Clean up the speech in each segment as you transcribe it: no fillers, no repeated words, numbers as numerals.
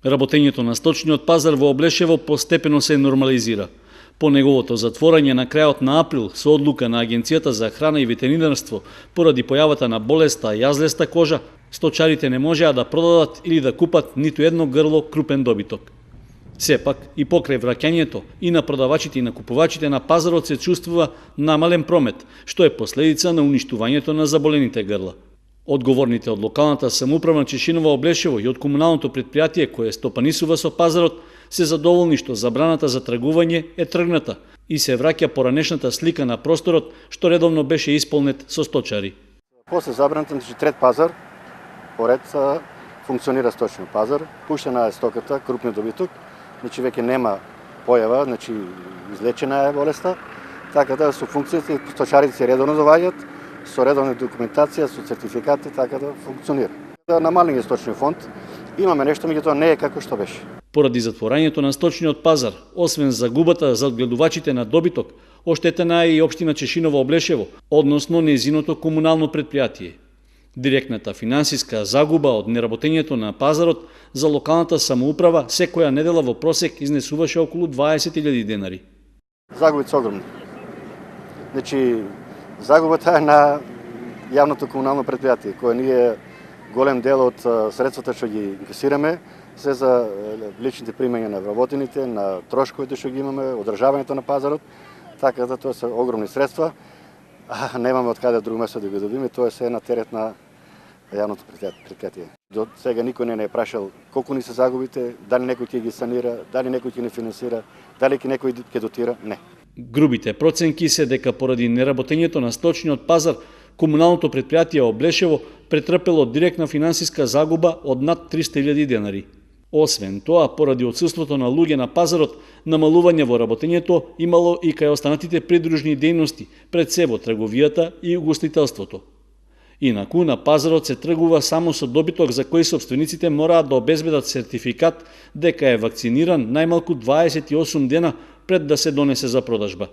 Работењето на сточниот пазар во Облешево постепено се нормализира. По неговото затворање на крајот на април со одлука на Агенцијата за храна и ветеринарство поради појавата на болеста јазлеста кожа, сточарите не можеа да продадат или да купат ниту едно грло крупен добиток. Сепак, и покрај враќањето и на продавачите и на купувачите на пазарот се чувствува намален промет, што е последица на уништувањето на заболените грла. Одговорните од локалната самоуправа на Чешиново Облешево и од комуналното предпријатие кое стопанисува со пазарот се задоволни што забраната за тргување е тргната и се враќа поранешната слика на просторот што редовно беше исполнет со сточари. После забраната, трет пазар, поред функционира сточно пазар, пуштена е стоката, крупниот добиток, веќе нема појава, излечена е болеста, така да со функциите сточарите се редовно доаѓаат, со редовна документација, со сертификати, така да функционира. Да намалиме сточниот фонд, имаме нешто, меѓутоа не е како што беше. Поради затворањето на сточниот пазар, освен загубата за одгледувачите на добиток, оштетена е и општина Чешиново Облешево, односно нејзиното комунално предпријатие. Директната финансиска загуба од неработењето на пазарот за локалната самоуправа секоја недела во просек изнесуваше околу 20.000 денари. Загубите се огромни. Загубата е на јавното комунално предпријатие, кое ние голем дел од средствата што ги инкасираме се за личните примања на вработените, на трошковите што ги имаме, одржавањето на пазарот, така да тоа се огромни средства, а немаме од каде друго место да ги добиме, тоа е на терет на јавното предпријатие. До сега никој не е прашал колку ни се загубите, дали некој ќе ги санира, дали некој ќе не финансира, дали некој ќе дотира, не. Грубите проценки се дека поради неработењето на сточниот пазар, комуналното предпријатие Облешево претрпело директна финансиска загуба од над 300.000 денари. Освен тоа, поради отсуството на луѓе на пазарот, намалување во работењето имало и кај останатите придружни дејности, пред се во трговијата и угостителството. Инаку, на пазарот се тргува само со добиток за кој собствениците мораат да обезбедат сертификат дека е вакциниран најмалку 28 дена пред да се донесе за продажба.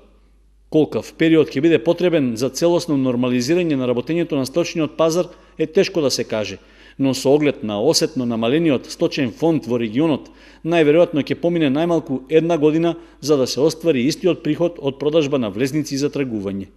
Колкав период ќе биде потребен за целосно нормализирање на работењето на сточниот пазар е тешко да се каже, но со оглед на осетно намалениот сточен фонд во регионот, најверојатно ќе помине најмалку една година за да се оствари истиот приход од продажба на влезници за тргување.